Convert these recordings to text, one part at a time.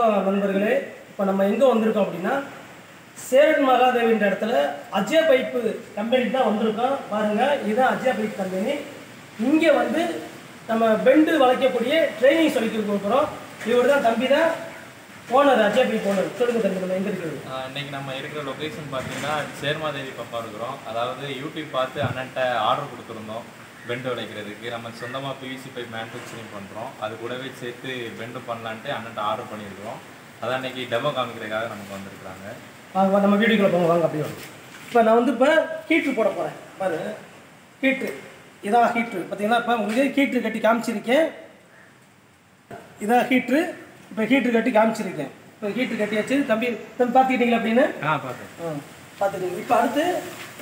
நண்பர்களே, இப்போ நம்ம எங்கே வந்திருக்கோம் அப்படின்னா சேரன் மகாதேவின்ற இடத்துல அஜய் பைப்பு கம்பெனி தான் வந்திருக்கோம். பாருங்கள், இதுதான் அஜய் பைப் கம்பெனி. இங்கே வந்து நம்ம பெண்டு வளைக்கக்கூடிய ட்ரைனிங் சொல்லி கொடுக்குறோம். இவர் தான் தம்பி தான் ஓனர், அஜய் பைப் ஓனர். சொல்லுங்கள் தம்பி, நம்ம எங்கே இருக்கிறது? இன்றைக்கி நம்ம இருக்கிற லொக்கேஷன் பார்த்தீங்கன்னா சேர்மாதேவி பப்பா இருக்கிறோம். அதாவது யூடியூப் பார்த்து அண்ணன்ட்ட ஆர்டர் கொடுத்துருந்தோம் பெண்டு வளைக்கிறதுக்கு. நம்ம சொந்தமாக பிவிசி பைப் மேனுஃபேக்சரிங் பண்ணுறோம். அது கூடவே சேர்த்து பெண்டு பண்ணலான்ட்டு அண்ணன்ட்ட ஆர்டர் பண்ணியிருக்கிறோம். அதான் இன்றைக்கி டெமோ காமிக்கிறதுக்காக நமக்கு வந்திருக்கிறாங்க. நம்ம வீடியோக்குள்ளே போங்க, வாங்க அப்படியே வாங்க. இப்போ நான் வந்து இப்போ ஹீட்ரு போட போகிறேன். பாரு, ஹீட்ரு இதான் ஹீட்ரு. பார்த்தீங்கன்னா இப்போ உங்களுக்கு ஹீட்ரு கட்டி காமிச்சிருக்கேன். இதான் ஹீட்ரு. இப்போ ஹீட்ரு கட்டி காமிச்சிருக்கேன். இப்போ ஹீட்ரு கட்டியாச்சு. தம்பி பார்த்துக்கிட்டீங்களா அப்படின்னு? பார்த்துக்கிங்க. இப்போ அடுத்து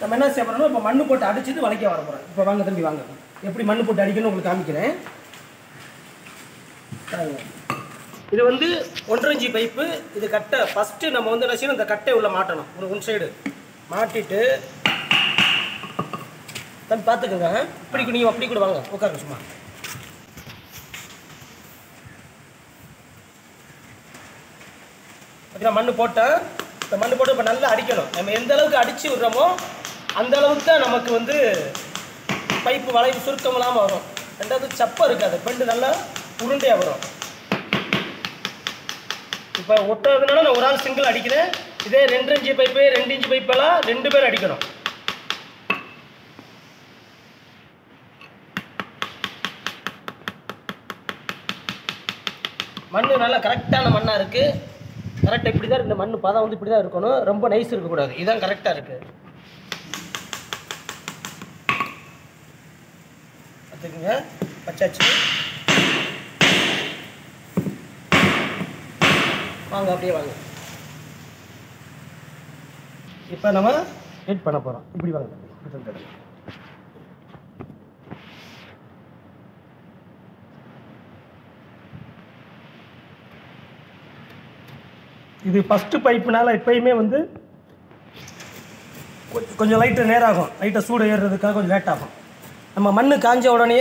நம்ம என்ன செய்ய போகிறோம்னா, இப்போ மண்ணு போட்டு அடிச்சுட்டு வளைக்க வர போகிறேன். இப்போ வாங்க தம்பி, வாங்க. எப்படி மண்ணு போட்டு அடிக்கணும்னு உங்களுக்கு காமிக்கிறேன். இது வந்து 1.5 இன்ச் பைப்பு. இது கட்டை ஃபஸ்ட்டு நம்ம வந்து என்ன செய்யணும், இந்த கட்டை உள்ள மாட்டணும். ஒன் சைடு மாட்டிட்டு தம்பி பார்த்துக்கோங்க. இப்படி நீங்கள் அப்படி கூட வாங்க, உட்காருங்க சும்மா. பார்த்தீங்கன்னா மண்ணு போட்டால், இந்த மண்ணு போட்டு இப்போ நல்லா அடிக்கணும். நம்ம எந்த அளவுக்கு அடித்து விடுறோமோ அந்த அளவுக்கு தான் நமக்கு வந்து பைப்பு வளைவு சுருக்கம் இல்லாமல் வரும். ரெண்டாவது சப்பம் இருக்காது, பெண்டு நல்லா உருண்டையாக வரும். இப்போ ஒட்டுறதுனால நான் ஒரு ஆள் சிங்கிள் அடிக்கிறேன். இதே 2 இன்ச் பைப்பு 2 இன்ச் பைப்பெல்லாம் 2 பேர் அடிக்கணும். மண் நல்லா கரெக்டான மண்ணாக இருக்குது. கரெக்டாக இப்படி தான் இந்த மண் பதம் வந்து இப்படி தான் இருக்கணும். ரொம்ப நைஸ் இருக்கக்கூடாது. இதுதான் கரெக்டாக இருக்குது. பார்த்துக்குங்க, பச்சாச்சு. வாங்க அப்படியே வாங்க. இப்போ நம்ம ஹீட் பண்ண போகிறோம். இப்படி வாங்க. இது ஃபஸ்ட்டு பைப்புனால எப்பயுமே வந்து கொஞ்சம் லைட்டாக நேராகும். லைட்டாக சூடு ஏறுறதுக்காக கொஞ்சம் லேட் ஆகும். நம்ம மண் காஞ்ச உடனே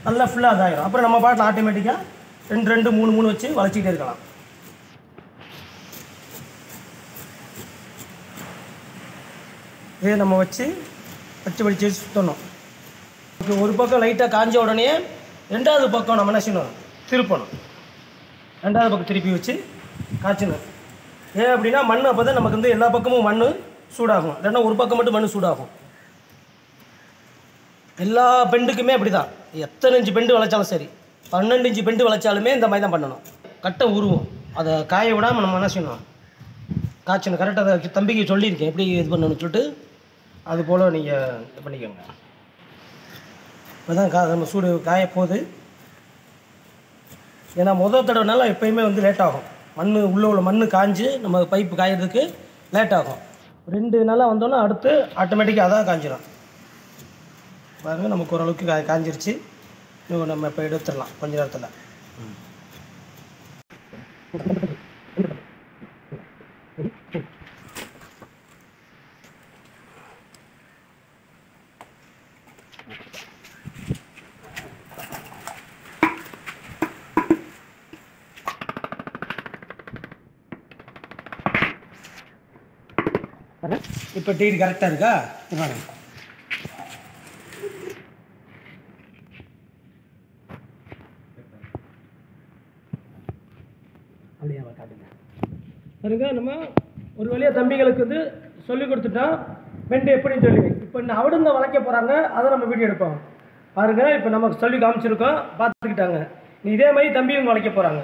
நல்லா ஃபுல்லாக இதாகிடும். அப்புறம் நம்ம பாட்டில் ஆட்டோமேட்டிக்காக 2 3 வச்சு வளைச்சிக்கிட்டே இருக்கலாம். இதே நம்ம வச்சு வச்சு சுற்றணும். ஒரு பக்கம் லைட்டாக காஞ்ச உடனே 2வது பக்கம் நம்ம என்ன செய்யணும், திருப்பணும். 2வது பக்கம் திருப்பி வச்சு காய்ச்சணும். ஏன் அப்படின்னா மண் அப்போ தான் நமக்கு வந்து எல்லா பக்கமும் மண் சூடாகும். இல்லைன்னா ஒரு பக்கம் மட்டும் மண் சூடாகும். எல்லா பெண்டுக்குமே அப்படி தான். எத்தனை இன்ச்சு பெண்டு வளைச்சாலும் சரி, 12 இன்ச்சு பெண்டு வளைச்சாலுமே இந்த மாதிரி தான் பண்ணணும். கட்டை உருவும். அதை காய விடாமல் நம்ம என்ன செய்யணும், காய்ச்சணும். கரெக்டாக அதை தம்பிக்கு சொல்லியிருக்கேன் எப்படி இது பண்ணணும்னு சொல்லிட்டு. அது போல் நீங்கள் இது பண்ணிக்கோங்க. இப்போ தான் நம்ம சூடு காய போகுது. ஏன்னா முதல் தடவைனால எப்போயுமே வந்து லேட் ஆகும். உள்ள மண் காஞ்சு நம்ம பைப்பு காயறதுக்கு லேட் ஆகும். 2 நாளாக வந்தோன்னா அடுத்து ஆட்டோமேட்டிக்காக அதான் காஞ்சிடும். பாருங்கள், நமக்கு ஓரளவுக்கு காஞ்சிருச்சு. இன்னும் நம்ம இப்போ எடுத்துடலாம் கொஞ்ச நேரத்தில். இப்போ டீட் கரெக்டாக இருக்கா? பாருங்க. பாருங்க, நம்ம ஒரு வழியாக தம்பிகளுக்கு வந்து சொல்லிக் கொடுத்துட்டோம் பெண்டு எப்படின்னு சொல்லி. இப்போ இன்னும் அவடுங்க வளைக்க போகிறாங்க, அதை நம்ம வீடியோ எடுப்போம். பாருங்கள், இப்போ நமக்கு சொல்லி காமிச்சிருக்கோம், பார்த்துக்கிட்டாங்க. இதே மாதிரி தம்பியும் வளைக்க போகிறாங்க.